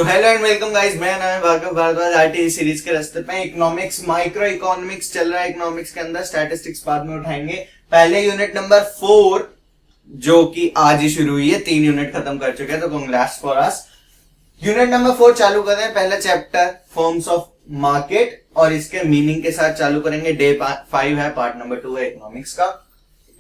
So hello and welcome guys, मैं नाम है भार्गव भारद्वाज। आरटी सीरीज के रास्ते पे इकोनॉमिक्स, माइक्रो इकोनॉमिक्स चल रहा है। इकोनॉमिक्स के अंदर स्टैटिस्टिक्स बाद में उठाएंगे। पहले यूनिट नंबर 4 जो कि आज ही शुरू हुई है, 3 यूनिट खत्म कर चुके हैं, तो congrats for us. Unit number 4 चालू कर रहे हैं। पहला चैप्टर फॉर्म्स ऑफ मार्केट और इसके मीनिंग के साथ चालू करेंगे। डे 5 है, पार्ट नंबर 2 है इकोनॉमिक्स का।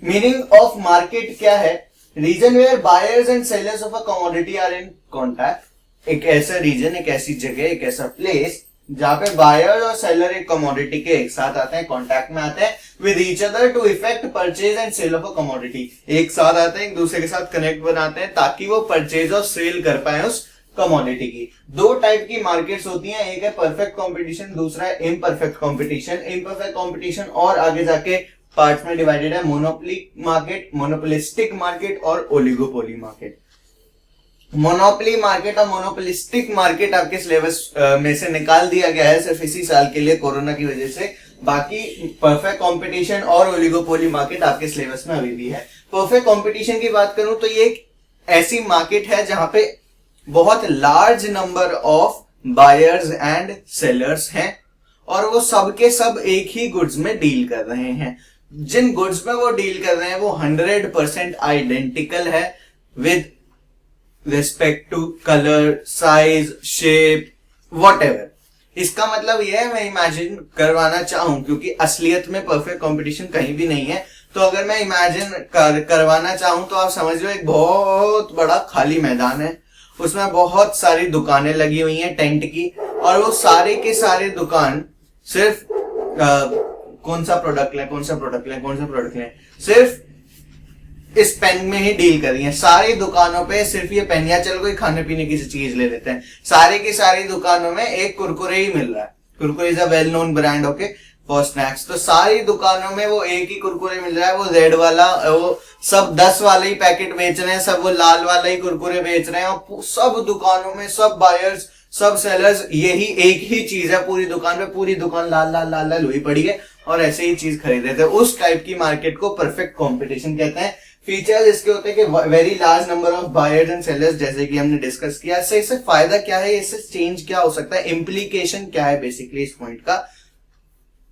मीनिंग ऑफ मार्केट क्या है? Region where buyers and sellers of a commodity are in contact. एक ऐसा रीजन, एक ऐसी जगह, एक ऐसा प्लेस जहां पे बायर और सेलर एक कमोडिटी के एक साथ आते हैं, कॉन्टैक्ट में आते हैं with each other to effect purchase and sale of a commodity. एक साथ आते हैं, एक दूसरे के साथ कनेक्ट बनाते हैं ताकि वो परचेज और सेल कर पाए उस कमोडिटी की। दो टाइप की मार्केट्स होती हैं, एक है परफेक्ट कंपटीशन, दूसरा है इम्परफेक्ट कंपटीशन। इम्परफेक्ट कंपटीशन और आगे जाके पार्ट्स में डिवाइडेड है। मोनोपोली मार्केट, मोनोपोलिस्टिक मार्केट और ओलिगोपोली मार्केट। मोनोपोली मार्केट और मोनोपोलिस्टिक मार्केट आपके सिलेबस में से निकाल दिया गया है सिर्फ इसी साल के लिए, कोरोना की वजह से। बाकी परफेक्ट कंपटीशन और ओलिगोपोली मार्केट आपके सिलेबस में अभी भी है। परफेक्ट कंपटीशन की बात करूं तो ये एक ऐसी मार्केट है जहां पे बहुत large number of buyers and sellers हैं और वो सबके सब एक ही गुड्स में डील कर रहे हैं। जिन गुड्स में वो डील कर रहे हैं वो 100% आइडेंटिकल है with respect to colour, size, shape, whatever. इसका मतलब यह है, मैं इमेजिन करवाना चाहूं, क्योंकि असलियत में परफेक्ट कंपटीशन कहीं भी नहीं है, तो अगर मैं इमेजिन करवाना चाहूं तो आप समझ लो एक बहुत बड़ा खाली मैदान है, उसमें बहुत सारी दुकानें लगी हुई हैं टेंट की, और वो सारे के सारे दुकान सिर्फ कौन सा प्रोडक्ट लें, सिर्फ इस पेन में ही डील कर रही है। सारी दुकानों पे सिर्फ ये पेन, या चल कोई खाने पीने की चीज ले लेते हैं, सारी की सारी दुकानों में एक कुरकुरे ही मिल रहा है। Kurkure is a well known brand okay for snacks. तो सारी दुकानों में वो एक ही कुरकुरे मिल रहा है, वो रेड वाला, वो सब 10 वाले ही पैकेट बेच रहे हैं, सब वो लाल वाला ही कुरकुरे बेच रहे हैं, और सब दुकानों में सब बायर्स, सब सेलर्स यही एक ही चीज है पूरी दुकान पे, पूरी दुकान लाल लाल लाल लाल हुई पड़ी है और ऐसे ही चीज खरीद रहे थे। उस टाइप की मार्केट को परफेक्ट कंपटीशन कहते हैं। फीचर्स इसके होते हैं कि very large number of buyers and sellers, जैसे कि हमने डिस्कस किया। इससे फायदा क्या है, इससे चेंज क्या हो सकता है, इम्प्लीकेशन क्या है बेसिकली इस पॉइंट का,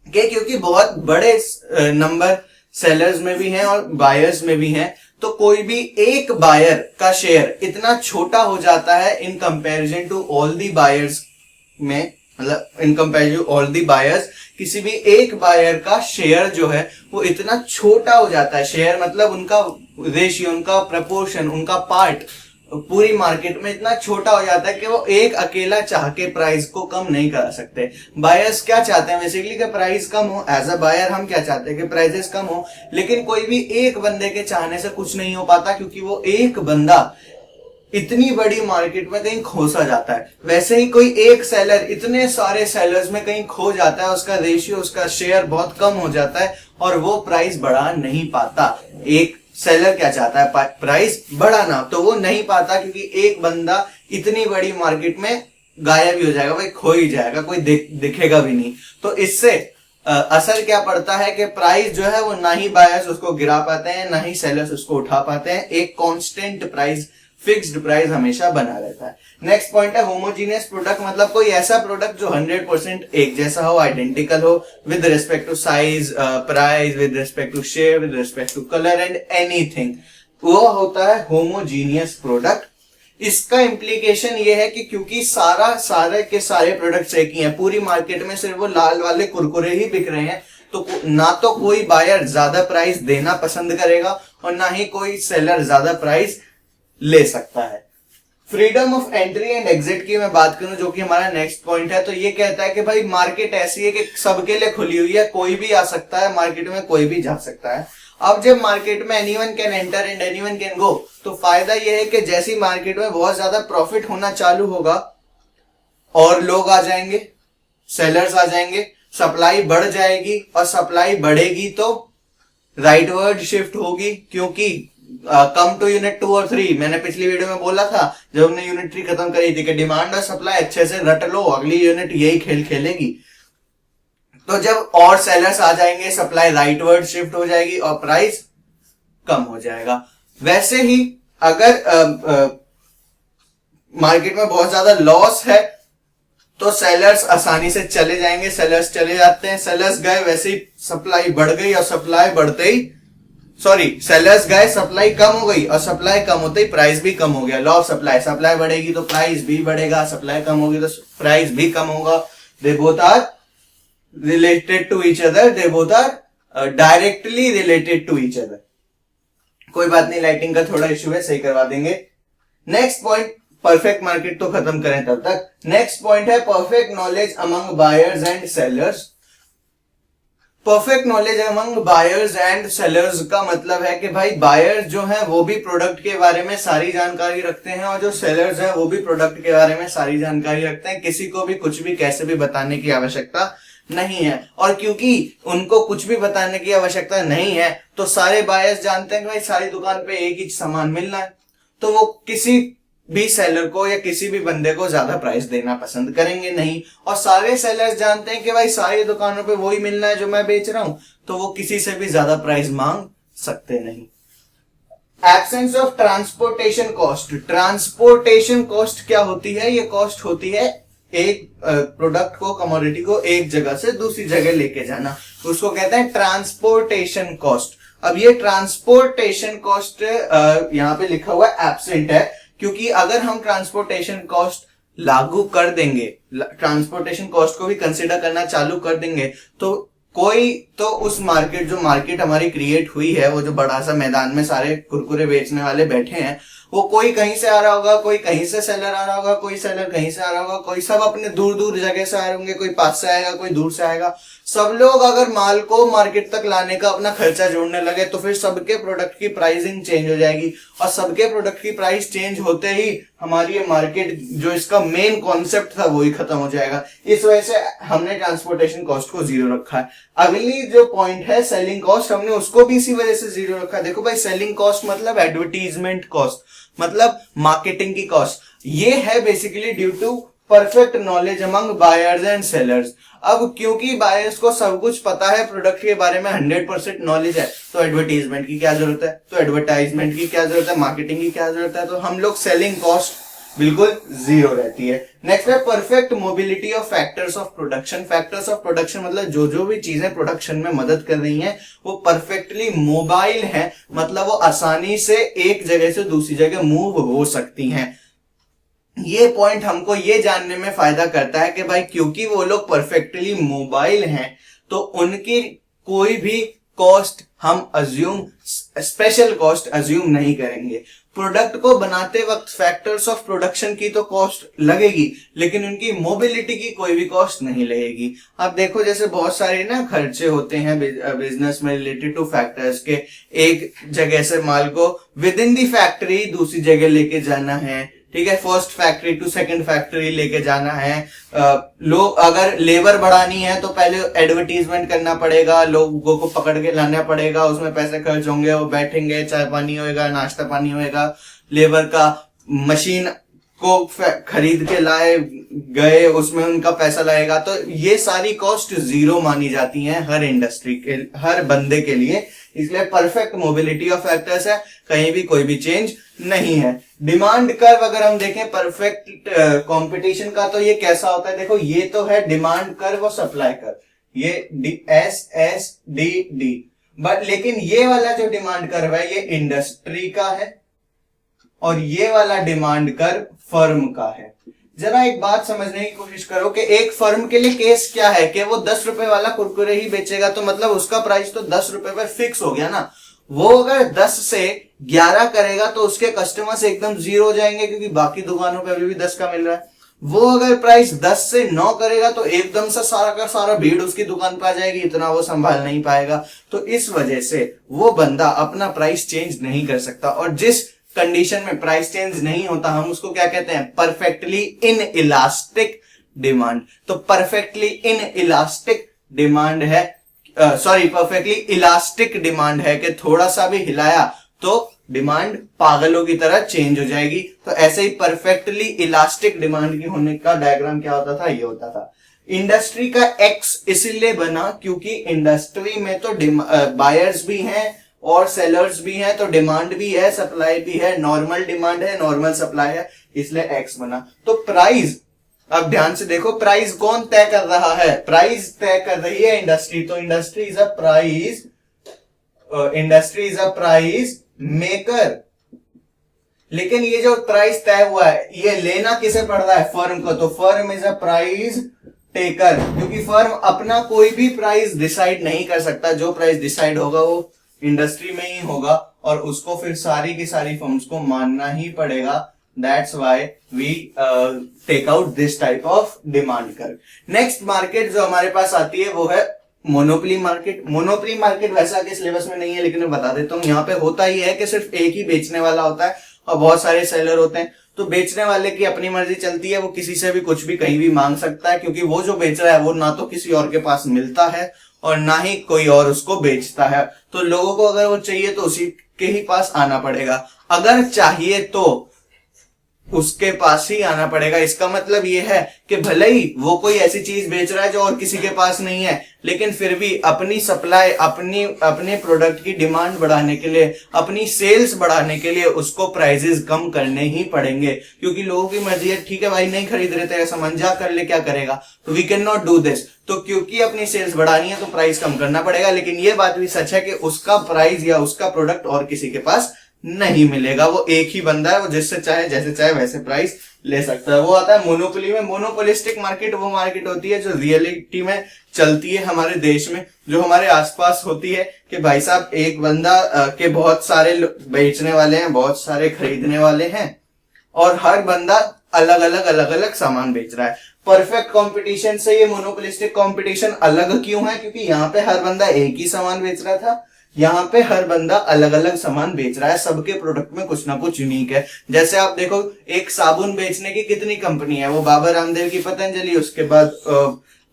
क्योंकि बहुत बड़े नंबर सेलर्स में भी हैं और बायर्स में भी हैं, तो कोई भी एक बायर का शेयर इतना छोटा हो जाता है in comparison to all the buyers में, मतलब in comparison all the buyers, किसी भी एक बायर का शेयर जो है वो इतना छोटा हो जाता है। शेयर मतलब उनका रेशियो, उनका प्रपोर्शन, उनका पार्ट पूरी मार्केट में इतना छोटा हो जाता है कि वो एक अकेला चाह के प्राइस को कम नहीं करा सकते। बायर्स क्या चाहते हैं बेसिकली कि प्राइस कम हो। एज अ बायर हम क्या चाहते हैं कि प्राइसेस कम हो, लेकिन कोई भी एक बंदे के चाहने से कुछ नहीं हो पाता, क्योंकि वो एक बंदा इतनी बड़ी मार्केट में कहीं खो सा जाता है। वैसे ही कोई एक सेलर इतने सारे सेलर्स में कहीं खो जाता है, उसका रेशियो, उसका शेयर बहुत कम हो जाता है और वो प्राइस बढ़ा नहीं पाता। एक सेलर क्या चाहता है, प्राइस बढ़ाना, तो वो नहीं पाता क्योंकि एक बंदा इतनी बड़ी मार्केट में गायब ही हो जाएगा, भाई खो ही जाएगा, कोई दिखेगा भी नहीं। तो इससे असर क्या पड़ता है कि प्राइस जो है वो ना ही बायर्स उसको गिरा पाते हैं, ना ही सेलर्स उसको उठा पाते हैं। एक कांस्टेंट प्राइस, फिक्स्ड प्राइस हमेशा बना रहता है। नेक्स्ट पॉइंट है होमोजीनियस प्रोडक्ट, मतलब कोई ऐसा प्रोडक्ट जो 100% एक जैसा हो, आइडेंटिकल हो with respect to size, price, with respect to shape, with respect to colour and anything, वो होता है होमोजीनियस प्रोडक्ट। इसका इंप्लीकेशन ये है कि क्योंकि सारे के सारे प्रोडक्ट्स एक ही हैं, पूरी मार्केट में सिर्फ वो लाल वाले कुरकुरे ही बिक रहे हैं, तो ना तो कोई बायर ज्यादा प्राइस देना पसंद करेगा और ना ही कोई सेलर ज्यादा प्राइस ले सकता है। Freedom of entry and exit की मैं बात करूं, जो कि हमारा नेक्स्ट पॉइंट है, तो ये कहता है कि भाई मार्केट ऐसी है कि सबके लिए खुली हुई है, कोई भी आ सकता है मार्केट में, कोई भी जा सकता है। अब जब मार्केट में anyone can enter and anyone can go, तो फायदा यह है कि जैसी मार्केट में बहुत ज्यादा प्रॉफिट होना चालू होगा और लोग आ जाएंगे, सेलर्स आ जाएंगे, सप्लाई बढ़ जाएगी, और सप्लाई बढ़ेगी तो राइटवर्ड शिफ्ट होगी, क्योंकि कम टू यूनिट 2 और 3 मैंने पिछली वीडियो में बोला था जब हमने यूनिट 3 खत्म करी थी कि डिमांड और सप्लाई अच्छे से रट लो, अगली यूनिट यही खेल खेलेगी। तो जब और सेलर्स आ जाएंगे, सप्लाई राइटवर्ड शिफ्ट हो जाएगी और प्राइस कम हो जाएगा। वैसे ही अगर मार्केट में बहुत ज्यादा लॉस है तो सेलर्स आसानी से चले जाएंगे, सेलर्स चले जाते हैं, सेलर्स गए वैसे ही सप्लाई बढ़ गई और सप्लाई बढ़ते ही सेलर्स गए, सप्लाई कम हो गई और सप्लाई कम होते ही प्राइस भी कम हो गया। लॉ ऑफ सप्लाई, सप्लाई बढ़ेगी तो प्राइस भी बढ़ेगा, सप्लाई कम होगी तो प्राइस भी कम होगा। They both are related to each other, they both are directly related to each other. कोई बात नहीं, लाइटिंग का थोड़ा इश्यू है, सही करवा देंगे। नेक्स्ट पॉइंट, परफेक्ट मार्केट तो खत्म करें तब तक। नेक्स्ट पॉइंट है perfect knowledge among buyers and sellers. Perfect knowledge among buyers and sellers का मतलब है कि भाई बायर्स जो हैं वो भी प्रोडक्ट के बारे में सारी जानकारी रखते हैं और जो सेलर्स हैं वो भी प्रोडक्ट के बारे में सारी जानकारी रखते हैं। किसी को भी कुछ भी कैसे भी बताने की आवश्यकता नहीं है, और क्योंकि उनको कुछ भी बताने की आवश्यकता नहीं है तो सारे बायर्स जानते हैं कि भाई सारी दुकान पे एक ही सामान मिलना है, तो वो किसी भी सेलर को या किसी भी बंदे को ज्यादा प्राइस देना पसंद करेंगे नहीं। और सारे सेलर्स जानते हैं कि भाई सारी दुकानों पे वही मिलना है जो मैं बेच रहा हूं, तो वो किसी से भी ज्यादा प्राइस मांग सकते नहीं। Absence of transportation cost. Transportation cost क्या होती है? ये कॉस्ट होती है एक प्रोडक्ट को, कमोडिटी को एक जगह से दूसरी जगह लेके जाना, तो उसको कहते हैं ट्रांसपोर्टेशन कॉस्ट। अब ये ट्रांसपोर्टेशन कॉस्ट यहाँ पे लिखा हुआ एब्सेंट है, क्योंकि अगर हम ट्रांसपोर्टेशन कॉस्ट लागू कर देंगे, ट्रांसपोर्टेशन कॉस्ट को भी कंसीडर करना चालू कर देंगे, तो कोई तो उस मार्केट, जो मार्केट हमारी क्रिएट हुई है, वो जो बड़ा सा मैदान में सारे कुरकुरे बेचने वाले बैठे हैं, वो कोई कहीं से आ रहा होगा, कोई कहीं से सेलर आ रहा होगा, कोई सेलर कहीं से आ रहा होगा, कोई सब अपने दूर दूर जगह से आए होंगे, कोई पास से आएगा, कोई दूर से आएगा। सब लोग अगर माल को मार्केट तक लाने का अपना खर्चा जोड़ने लगे तो फिर सबके प्रोडक्ट की प्राइसिंग चेंज हो जाएगी, और सबके प्रोडक्ट की प्राइस चेंज होते ही हमारी ये मार्केट, जो इसका मेन कॉन्सेप्ट था, वो ही खत्म हो जाएगा। इस वजह से हमने ट्रांसपोर्टेशन कॉस्ट को जीरो रखा है। अगली जो पॉइंट है सेलिंग कॉस्ट, हमने उसको भी इसी वजह से जीरो रखा है। देखो भाई, सेलिंग कॉस्ट मतलब एडवर्टीजमेंट कॉस्ट, मतलब मार्केटिंग की कॉस्ट। ये है basically due to perfect knowledge among buyers and sellers. अब क्योंकि बायर्स को सब कुछ पता है, प्रोडक्ट के बारे में 100% नॉलेज है, तो एडवर्टीजमेंट की क्या जरूरत है, तो एडवर्टाइजमेंट की क्या जरूरत है, मार्केटिंग की क्या जरूरत है, तो हम लोग सेलिंग कॉस्ट बिल्कुल जीरो रहती है। नेक्स्ट है perfect mobility of factors of production. Factors of production मतलब जो जो भी चीजें प्रोडक्शन में मदद कर रही हैं वो परफेक्टली मोबाइल हैं, मतलब वो आसानी से एक जगह से दूसरी जगह मूव हो सकती हैं। ये पॉइंट हमको ये जानने में फायदा करता है कि भाई क्योंकि वो लोग परफेक्टली मोबाइल हैं तो उनकी कोई भी कॉस्ट हम अज्यूम, स्पेशल कॉस्ट अज्यूम नहीं करेंगे। प्रोडक्ट को बनाते वक्त फैक्टर्स ऑफ प्रोडक्शन की तो कॉस्ट लगेगी, लेकिन उनकी मोबिलिटी की कोई भी कॉस्ट नहीं लगेगी। आप देखो जैसे बहुत सारे ना खर्चे होते हैं बिजनेस में रिलेटेड टू फैक्टर्स के, एक जगह से माल को विद इन दी फैक्ट्री दूसरी जगह लेके जाना है, ठीक है, first factory to second factory लेके जाना है। लोग अगर लेबर बढ़ानी है तो पहले एडवर्टीजमेंट करना पड़ेगा, लोगों को पकड़ के लाना पड़ेगा, उसमें पैसे खर्च होंगे, वो बैठेंगे, चाय पानी होएगा, नाश्ता पानी होएगा, लेबर का मशीन को खरीद के लाए गए, उसमें उनका पैसा लगेगा। तो ये सारी कॉस्ट जीरो मानी जाती हैं हर इंडस्ट्री के, हर बंदे के लिए, इसलिए परफेक्ट मोबिलिटी ऑफ फैक्टर्स है, कहीं भी कोई भी चेंज नहीं है। डिमांड कर्व अगर हम देखें परफेक्ट कंपटीशन का, तो ये कैसा होता है? देखो ये तो है डिमांड कर्व और सप्लाई कर्व, ये SSDD, बट लेकिन ये वाला जो डिमांड कर्व है ये इंडस्ट्री का है और ये वाला डिमांड कर्व फर्म का है। जरा एक बात समझने की कोशिश करो कि एक फर्म के लिए केस क्या है कि वो 10 रुपए वाला कुरकुरे ही बेचेगा, तो मतलब उसका प्राइस तो 10 रुपए पर फिक्स हो गया ना। वो अगर 10 से 11 करेगा तो उसके कस्टमर्स एकदम जीरो हो जाएंगे, क्योंकि बाकी दुकानों पे अभी भी 10 का मिल रहा है। वो अगर प्राइस 10 से 9 करेगा तो एकदम से सारा का सारा भीड़ उसकी दुकान पर आ जाएगी, इतना वो संभाल नहीं पाएगा। तो इस वजह से वो बंदा अपना प्राइस चेंज नहीं कर सकता, और जिस कंडीशन में प्राइस चेंज नहीं होता हम उसको क्या कहते हैं? Perfectly in elastic demand. तो परफेक्टली इन इलास्टिक डिमांड है, परफेक्टली इलास्टिक डिमांड है कि थोड़ा सा भी हिलाया तो डिमांड पागलों की तरह चेंज हो जाएगी। तो ऐसे ही परफेक्टली इलास्टिक डिमांड की होने का डायग्राम क्या होता था? ये होता था। इंडस्ट्री का एक्स इसलिए बना क्योंकि इंडस्ट्री में तो बायर्स भी हैं और सेलर्स भी हैं, तो डिमांड भी है, सप्लाई भी है, नॉर्मल डिमांड है, नॉर्मल सप्लाई है, इसलिए एक्स बना। तो प्राइस, अब ध्यान से देखो, प्राइस कौन तय कर रहा है? प्राइस तय कर रही है इंडस्ट्री। तो industry is a price maker. लेकिन ये जो प्राइस तय हुआ है, ये लेना किसे पड़ रहा है? फर्म को। तो firm is a price taker, क्योंकि फर्म अपना कोई भी प्राइस डिसाइड नहीं कर सकता। जो प्राइस डिसाइड होगा वो इंडस्ट्री में ही होगा, और उसको फिर सारी की सारी फर्म्स को मानना ही पड़ेगा। That's why we take out this type of demand curve. Next market जो हमारे पास आती है वो है मोनोपोली मार्केट। मोनोपोली मार्केट वैसा के सिलेबस में नहीं है, लेकिन मैं बता देता हूँ। यहाँ पे होता ही है कि सिर्फ एक ही बेचने वाला होता है और बहुत सारे सेलर होते हैं। तो बेचने वाले की अपनी मर्जी चलती है, वो किसी से भी कुछ भी कहीं भी मांग सकता है, क्योंकि वो जो बेच रहा है वो ना तो किसी और के पास मिलता है और ना ही कोई और उसको बेचता है। तो लोगों को अगर वो चाहिए तो उसी के ही पास आना पड़ेगा, अगर चाहिए तो उसके पास ही आना पड़ेगा। इसका मतलब ये है कि भले ही वो कोई ऐसी चीज बेच रहा है जो और किसी के पास नहीं है, लेकिन फिर भी अपनी सप्लाई, अपने प्रोडक्ट की डिमांड बढ़ाने के लिए, अपनी सेल्स बढ़ाने के लिए उसको प्राइसेस कम करने ही पड़ेंगे, क्योंकि लोगों की मर्जी है। ठीक है भाई, नहीं खरीद रहे थे, सामान जा कर ले, क्या करेगा? तो we can not do this. तो क्योंकि अपनी सेल्स बढ़ानी है तो प्राइस कम करना पड़ेगा। लेकिन ये बात भी सच है कि उसका प्राइस या उसका प्रोडक्ट और किसी के पास नहीं मिलेगा। वो एक ही बंदा है, वो जिससे चाहे जैसे चाहे वैसे प्राइस ले सकता है। वो आता है मोनोपोली में। मोनोपोलिस्टिक मार्केट वो मार्केट होती है जो रियलिटी में चलती है हमारे देश में, जो हमारे आसपास होती है, कि भाई साहब एक बंदा के बहुत सारे बेचने वाले हैं, बहुत सारे खरीदने वाले हैं, और हर बंदा अलग अलग सामान बेच रहा है। परफेक्ट कंपटीशन से ये मोनोपोलिस्टिक कंपटीशन अलग क्यों है? क्योंकि यहाँ पे हर बंदा एक ही सामान बेच रहा था, यहाँ पे हर बंदा अलग अलग सामान बेच रहा है। सबके प्रोडक्ट में कुछ ना कुछ यूनिक है। जैसे आप देखो, एक साबुन बेचने की कितनी कंपनी है? वो बाबा रामदेव की पतंजलि, उसके बाद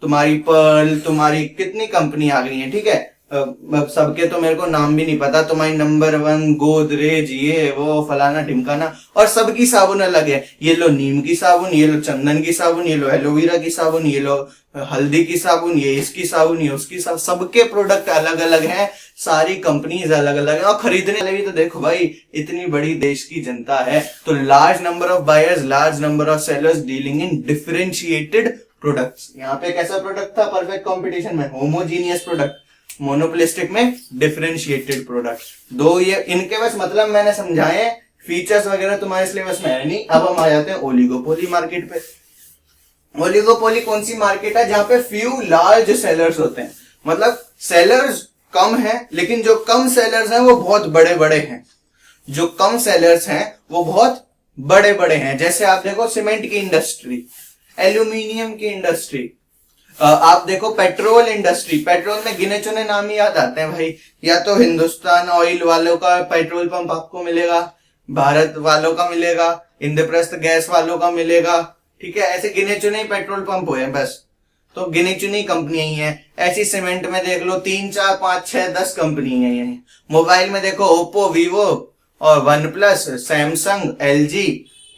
तुम्हारी पर्ल, तुम्हारी कितनी कंपनी आ गई है। ठीक है, सबके तो मेरे को नाम भी नहीं पता। तुम्हारी नंबर 1, गोदरेज, ये वो फलाना ढिमकाना, और सबकी साबुन अलग है। ये लो नीम की साबुन, ये लो चंदन की साबुन, ये लो एलोवेरा की साबुन, ये लो हल्दी की साबुन, ये इसकी साबुन, ये उसकी साबुन। सबके प्रोडक्ट अलग अलग हैं, सारी कंपनीज अलग अलग है। और खरीदने वाले भी तो देखो भाई, इतनी बड़ी देश की जनता है, तो large number of buyers, large number of sellers dealing in differentiated products. यहाँ पे कैसा प्रोडक्ट था? परफेक्ट कंपटीशन में होमोजीनियस प्रोडक्ट, मोनोपोलिस्टिक में डिफरेंशिएटेड प्रोडक्ट। दो ये इनके बस मतलब मैंने समझाए, फीचर्स वगैरह तुम्हारे सिलेबस में है नहीं। अब हम आ जाते हैं ओलिगोपोली मार्केट पे। ओलिगोपोली कौन सी मार्केट है? जहां पे फ्यू लार्ज सेलर्स होते हैं, मतलब सेलर्स कम है, लेकिन जो कम सेलर्स हैं वो बहुत बड़े बड़े हैं। जो कम सेलर्स हैं वो बहुत बड़े बड़े हैं। जैसे आप देखो, सीमेंट की इंडस्ट्री, एल्यूमिनियम की इंडस्ट्री, आप देखो पेट्रोल इंडस्ट्री। पेट्रोल में गिने चुने नाम ही याद आते हैं भाई। या तो हिंदुस्तान ऑयल वालों का पेट्रोल पंप आपको मिलेगा, भारत वालों का मिलेगा, इंद्रप्रस्थ गैस वालों का मिलेगा। ठीक है, ऐसे गिने चुने पेट्रोल पंप हुए बस, तो गिनी चुनी कंपनियां ही हैं। ऐसी सीमेंट में देख लो 3, 4, 5, 6, 10 कंपनी है। मोबाइल में देखो ओप्पो, वीवो और one plus, Samsung, LG,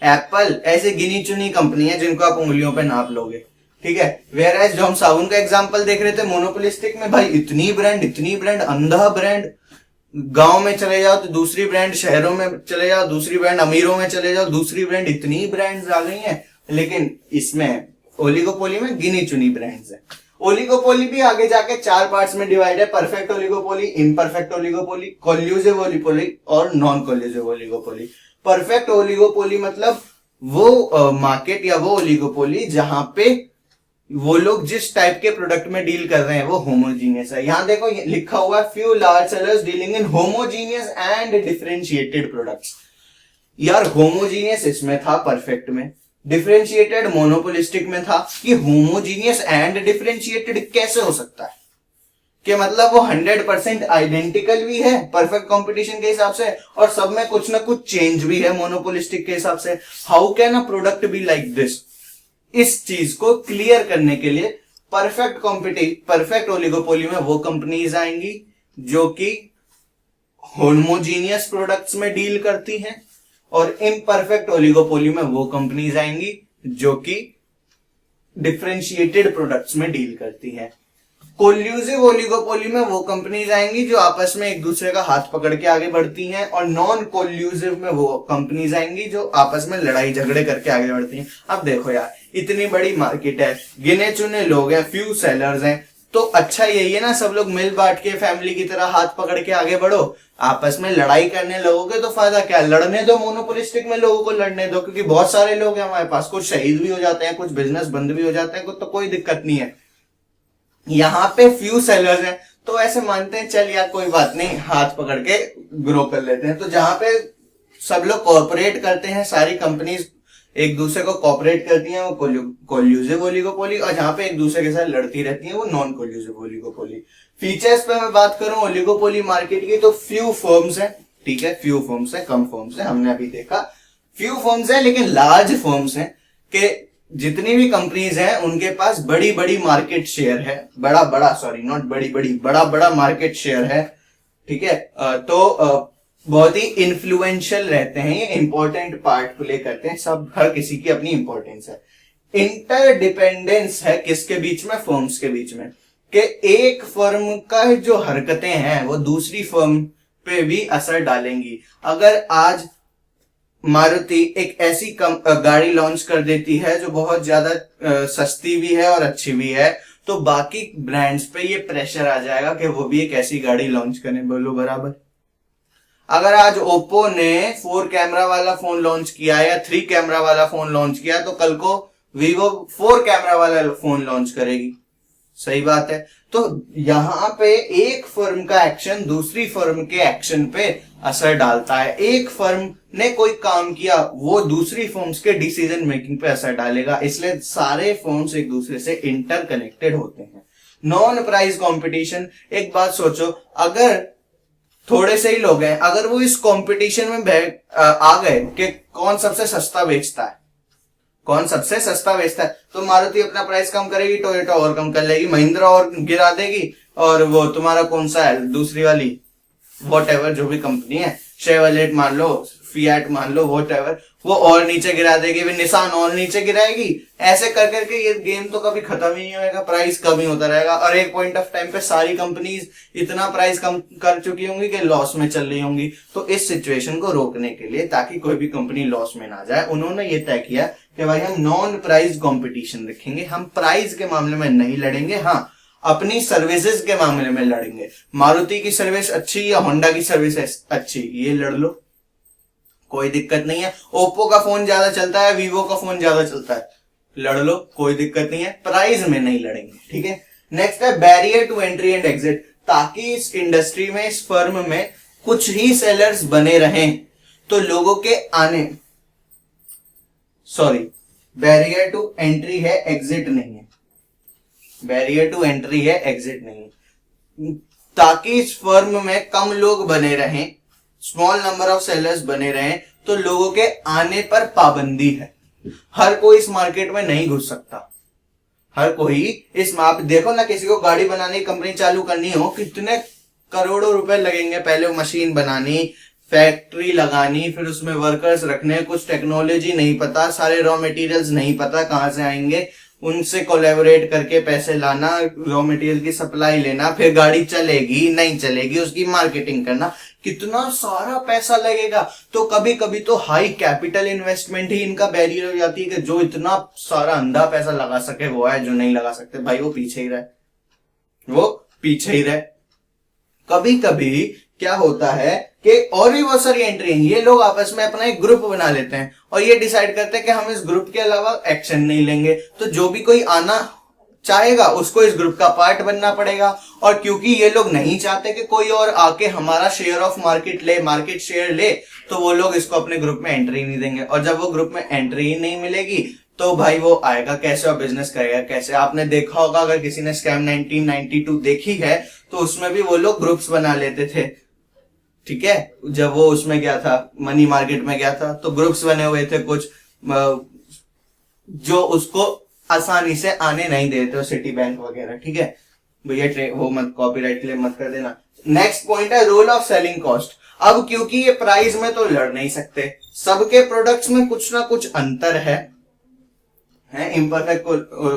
Apple, ऐसे गिनी चुनी कंपनी है जिनको आप उंगलियों पे नाप लोगे। ठीक है, वेयर एज जो हम साबुन का एग्जांपल देख रहे थे मोनोपोलिस्टिक में, भाई इतनी ब्रांड, अंधा ब्रांड। गांव में चले जाओ तो दूसरी ब्रांड, शहरों में चले जाओ दूसरी ब्रांड, अमीरों में चले जाओ दूसरी ब्रांड, इतनी ब्रांड्स आ गई हैं। लेकिन इसमें ओलिगोपोली में गिनी चुनी ब्रांड्स है। ओलिगोपोली भी आगे जाके 4 पार्ट्स में डिवाइड है: perfect oligopoly, imperfect oligopoly, collusive oligopoly और non collusive oligopoly. Perfect oligopoly मतलब वो मार्केट या वो ओलिगोपोली जहां पे वो लोग जिस टाइप के प्रोडक्ट में डील कर रहे हैं वो होमोजीनियस है। यहां देखो लिखा हुआ है few large sellers dealing in homogeneous and differentiated products. यार होमोजीनियस इसमें था परफेक्ट में, डिफरेंशिएटेड मोनोपोलिस्टिक में था। कि होमोजीनियस एंड डिफरेंशिएटेड कैसे हो सकता है? कि मतलब वो 100% आइडेंटिकल भी है परफेक्ट कंपटीशन के हिसाब से, और सब में कुछ ना कुछ चेंज भी है मोनोपोलिस्टिक के हिसाब से। How can a product be like this? इस चीज को क्लियर करने के लिए परफेक्ट ओलिगोपोली में वो कंपनीज आएंगी जो कि होमोजीनियस प्रोडक्ट्स में डील करती हैं, और इम्परफेक्ट ओलिगोपोली में वो कंपनीज आएंगी जो कि डिफरेंशिएटेड प्रोडक्ट्स में डील करती हैं। कोल्यूसिव ओलिगोपोली में वो कंपनीज आएंगी जो आपस में एक दूसरे का हाथ पकड़ के आगे बढ़ती हैं, और नॉन कोल्यूसिव में वो कंपनीज आएंगी जो आपस में लड़ाई झगड़े करके आगे बढ़ती हैं। अब देखो यार, इतनी बड़ी मार्केट है, गिने चुने लोग हैं, फ्यू सेलर्स हैं, तो अच्छा यही है ना, सब लोग मिल बांट के फैमिली की तरह हाथ पकड़ के आगे बढ़ो। आपस में लड़ाई करने लगोगे तो फायदा क्या, लड़ने दो, मोनोपोलिस्टिक में लोगों को लड़ने दो, क्योंकि बहुत सारे लोग हैं हमारे पास, कुछ शहीद भी हो जाते हैं, कुछ बिजनेस बंद भी हो जाते हैं, तो कोई दिक्कत नहीं है। यहाँ पे फ्यू सेलर्स हैं, तो ऐसे मानते हैं चल यार कोई बात नहीं, हाथ पकड़ के ग्रो कर लेते हैं। तो जहां पे सब लोग कॉर्पोरेट करते हैं, सारी कंपनीज एक दूसरे को कॉर्पोरेट करती हैं, वो कोल्यूसिव ओलिगोपोली, और जहां पे एक दूसरे के साथ लड़ती रहती हैं वो नॉन कोल्यूसिव ओलिगोपोली। फीचर्स पे मैं बात करूं ओलिगोपोली मार्केट की, तो फ्यू फर्म्स है, ठीक है, फ्यू फर्म्स है, कम फर्म्स है, हमने अभी देखा फ्यू फर्म्स है, लेकिन लार्ज फर्म्स है कि जितनी भी कंपनीज हैं उनके पास बड़ी बड़ी मार्केट शेयर है, बड़ा बड़ा, सॉरी नॉट बड़ी बड़ी, बड़ा बड़ा मार्केट शेयर है, ठीक है। तो बहुत ही इन्फ्लुएंशियल रहते हैं, ये इंपॉर्टेंट पार्ट प्ले करते हैं, सब हर किसी की अपनी इंपॉर्टेंस है। इंटरडिपेंडेंस है किसके बीच में, फर्म्स के बीच में, कि एक फर्म का जो हरकतें हैं वो दूसरी फर्म पे भी असर डालेंगी। अगर आज मारुति एक ऐसी गाड़ी लॉन्च कर देती है जो बहुत ज्यादा सस्ती भी है और अच्छी भी है, तो बाकी ब्रांड्स पे ये प्रेशर आ जाएगा कि वो भी एक ऐसी गाड़ी लॉन्च करें, बोलो बराबर। अगर आज ओप्पो ने 4 कैमरा वाला फोन लॉन्च किया या 3 कैमरा वाला फोन लॉन्च किया, तो कल को वीवो 4 कैमरा वाला फोन लॉन्च करेगी, सही बात है। तो यहां पे एक फर्म का एक्शन दूसरी फर्म के एक्शन पे असर डालता है। एक फर्म ने कोई काम किया, वो दूसरी फर्म्स के डिसीजन मेकिंग पे असर डालेगा, इसलिए सारे फर्म्स एक दूसरे से इंटरकनेक्टेड होते हैं। नॉन प्राइस कंपटीशन, एक बात सोचो, अगर थोड़े से ही लोग हैं, अगर वो इस कंपटीशन में आ गए कि कौन सबसे सस्ता बेचता है, कौन सबसे सस्ता बेचता है, तो मारुति अपना प्राइस कम करेगी, टोयोटा और कम कर लेगी, महिंद्रा और गिरा देगी, और वो तुम्हारा कौन सा है दूसरी वाली, वॉट जो भी कंपनी है, शेवरलेट मान लो, फिएट मान लो, वॉट वो और नीचे गिरा देगी, फिर निसान और नीचे गिराएगी। ऐसे कर करके ये गेम तो कभी खत्म ही नहीं होगा, प्राइस कम ही होता रहेगा, और एक पॉइंट ऑफ टाइम पे सारी कंपनीज इतना प्राइस कम कर चुकी होंगी कि लॉस में चल रही होंगी। तो इस सिचुएशन को रोकने के लिए, ताकि कोई भी कंपनी लॉस में ना जाए, उन्होंने ये तय किया कि भाई हम नॉन प्राइस कॉम्पिटिशन रखेंगे, हम प्राइस के मामले में नहीं लड़ेंगे, हाँ अपनी सर्विसेज के मामले में लड़ेंगे। मारुति की सर्विस अच्छी या होंडा की सर्विस अच्छी, ये लड़ लो, कोई दिक्कत नहीं है। ओप्पो का फोन ज्यादा चलता है, वीवो का फोन ज्यादा चलता है, लड़ लो, कोई दिक्कत नहीं है, प्राइस में नहीं लड़ेंगे, ठीक है। नेक्स्ट है barrier to entry and exit, ताकि इस इंडस्ट्री में, इस फर्म में कुछ ही सेलर्स बने रहें, तो लोगों के आने, सॉरी बैरियर टू एंट्री है, एग्जिट नहीं है, बैरियर टू एंट्री है, एग्जिट नहीं, ताकि इस फर्म में कम लोग बने रहें, स्मॉल नंबर ऑफ सेलर्स बने रहें, तो लोगों के आने पर पाबंदी है। हर कोई इस मार्केट में नहीं घुस सकता, हर कोई इस आप देखो ना, किसी को गाड़ी बनाने की कंपनी चालू करनी हो, कितने करोड़ों रुपए लगेंगे, पहले मशीन बनानी, फैक्ट्री लगानी, फिर उसमें वर्कर्स रखने, कुछ टेक्नोलॉजी नहीं पता, सारे रॉ मटेरियल्स नहीं पता कहां से आएंगे, उनसे कोलैबोरेट करके पैसे लाना, रॉ मटेरियल की सप्लाई लेना, फिर गाड़ी चलेगी नहीं चलेगी उसकी मार्केटिंग करना, कितना सारा पैसा लगेगा। तो कभी कभी तो हाई कैपिटल इन्वेस्टमेंट ही इनका बैरियर हो जाती है, कि जो इतना सारा अंधा पैसा लगा सके वो है, जो नहीं लगा सकते भाई वो पीछे ही रहे, वो पीछे ही रहे। कभी कभी क्या होता है कि और भी बहुत सारी एंट्री हैं, ये लोग आपस में अपना एक ग्रुप बना लेते हैं और ये डिसाइड करते हैं कि हम इस ग्रुप के अलावा एक्शन नहीं लेंगे, तो जो भी कोई आना चाहेगा उसको इस ग्रुप का पार्ट बनना पड़ेगा। और क्योंकि ये लोग नहीं चाहते कि कोई और आके हमारा शेयर ऑफ मार्केट ले, मार्केट शेयर ले, तो वो लोग इसको अपने ग्रुप में एंट्री नहीं देंगे, और जब वो ग्रुप में एंट्री ही नहीं मिलेगी तो भाई वो आएगा कैसे और बिजनेस करेगा कैसे। आपने देखा होगा, अगर किसी ने स्कैम 1992 देखी है तो उसमें भी वो लोग ग्रुप्स बना लेते थे, ठीक है, जब वो उसमें गया था, मनी मार्केट में गया था, तो ग्रुप्स बने हुए थे कुछ जो उसको आसानी से आने नहीं देते हो, सिटी बैंक वगैरह, ठीक है भैया, वो मत कॉपीराइट क्लेम मत कर देना। नेक्स्ट पॉइंट है रोल ऑफ सेलिंग कॉस्ट। अब क्योंकि ये प्राइस में तो लड़ नहीं सकते, सबके प्रोडक्ट्स में कुछ ना कुछ अंतर है इम्परफेक्ट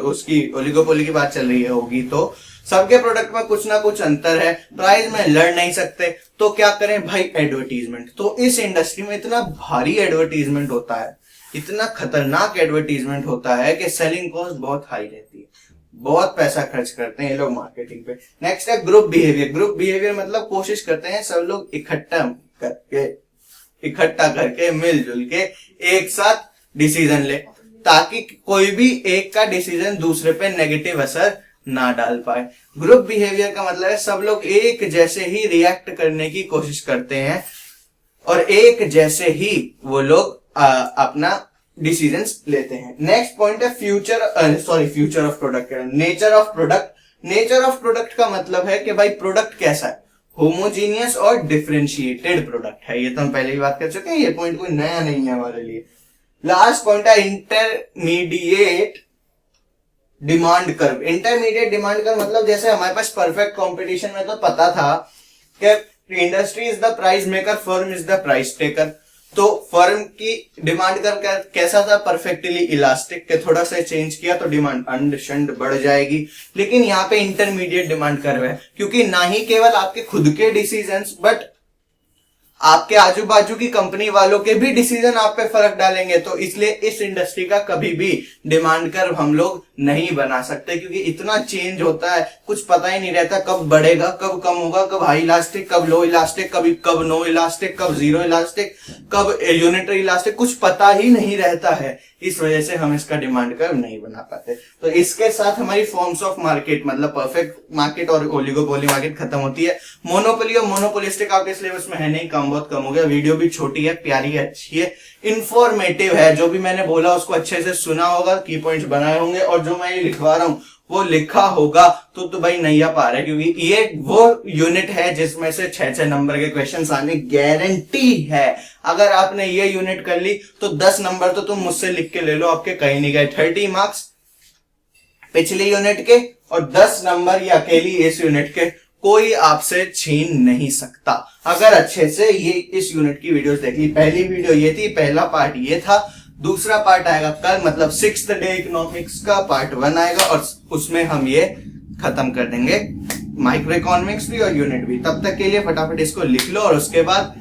उसकी ओलिगोपोली की बात चल रही है होगी, तो सबके प्रोडक्ट में कुछ ना कुछ अंतर है, प्राइस में लड़ नहीं सकते, तो क्या करें भाई, एडवर्टीजमेंट। तो इस इंडस्ट्री में इतना भारी एडवर्टीजमेंट होता है, इतना खतरनाक एडवर्टीजमेंट होता है कि सेलिंग कॉस्ट बहुत हाई रहती है, बहुत पैसा खर्च करते हैं ये लोग मार्केटिंग पे। नेक्स्ट है ग्रुप बिहेवियर। ग्रुप बिहेवियर मतलब कोशिश करते हैं सब लोग इकट्ठा करके मिलजुल के एक साथ डिसीजन ले, ताकि कोई भी एक का डिसीजन दूसरे पे नेगेटिव असर ना डाल पाए। ग्रुप बिहेवियर का मतलब है सब लोग एक जैसे ही रिएक्ट करने की कोशिश करते हैं और एक जैसे ही वो लोग अपना डिसीजंस लेते हैं। नेक्स्ट पॉइंट है future of product, nature of product. Nature of product का मतलब है कि भाई प्रोडक्ट कैसा है, होमोजीनियस और डिफरेंशिएटेड प्रोडक्ट है। ये तो हम पहले ही बात कर चुके हैं, ये पॉइंट कोई नया नहीं है हमारे लिए। लास्ट पॉइंट है intermediate demand curve. Intermediate demand curve मतलब जैसे हमारे पास परफेक्ट कंपटीशन में तो पता था कि industry is the price maker, firm is the price taker. तो फर्म की डिमांड कर्व कैसा था, परफेक्टली इलास्टिक, के थोड़ा सा चेंज किया तो डिमांड अंड बढ़ जाएगी। लेकिन यहाँ पे इंटरमीडिएट डिमांड कर्व है, क्योंकि ना ही केवल आपके खुद के डिसीजंस बट आपके आजू बाजू की कंपनी वालों के भी डिसीजन आप पे फर्क डालेंगे। तो इसलिए इस इंडस्ट्री का कभी भी डिमांड कर्व हम लोग नहीं बना सकते, क्योंकि इतना चेंज होता है, कुछ पता ही नहीं रहता कब बढ़ेगा, कब कम होगा, कब हाई इलास्टिक, कब लो इलास्टिक, कब नो इलास्टिक, कब जीरो इलास्टिक, कब यूनिटरी इलास्टिक, कुछ पता ही नहीं रहता है। इस वजह से हम इसका डिमांड कर्व नहीं बना पाते। तो इसके साथ हमारी फॉर्म्स ऑफ मार्केट मतलब परफेक्ट मार्केट और ओलिगोपोली मार्केट खत्म होती है। मोनोपोली और मोनोपोलिस्टिक आपके सिलेबस में है नहीं, बहुत कम हो गया। वीडियो भी छोटी है, प्यारी है, अच्छी है, इंफॉर्मेटिव है। जो भी मैंने बोला उसको अच्छे से सुना होगा, की पॉइंट्स बनाए होंगे, और जो मैं ये लिखवा रहा हूँ वो लिखा होगा तो भाई नैया पार है, क्योंकि ये वो यूनिट है जिसमें से 6 नंबर के क्वेश्चंस आने गारंटी है। अगर आपने ये यूनिट कर ली तो 10 नंबर तो तुम मुझसे लिख के ले लो, आपके कहीं नहीं गए। 30 मार्क्स पिछले यूनिट के और 10 नंबर ये अकेली इस यूनिट के कोई आपसे छीन नहीं सकता, अगर अच्छे से ये इस यूनिट की वीडियोस देख ली। पहली वीडियो ये थी, पहला पार्ट ये था, दूसरा पार्ट आएगा कल, मतलब 6th डे इकोनॉमिक्स का पार्ट 1 आएगा, और उसमें हम ये खत्म कर देंगे माइक्रो इकोनॉमिक्स भी और यूनिट भी। तब तक के लिए फटाफट इसको लिख लो, और उसके बाद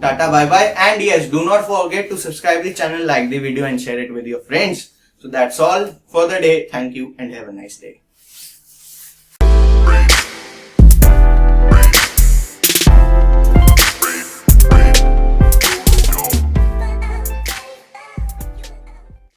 tata bye bye. And yes, do not forget to subscribe the channel, like the video and share it with your friends. So that's all for the day. Thank you and have a nice day.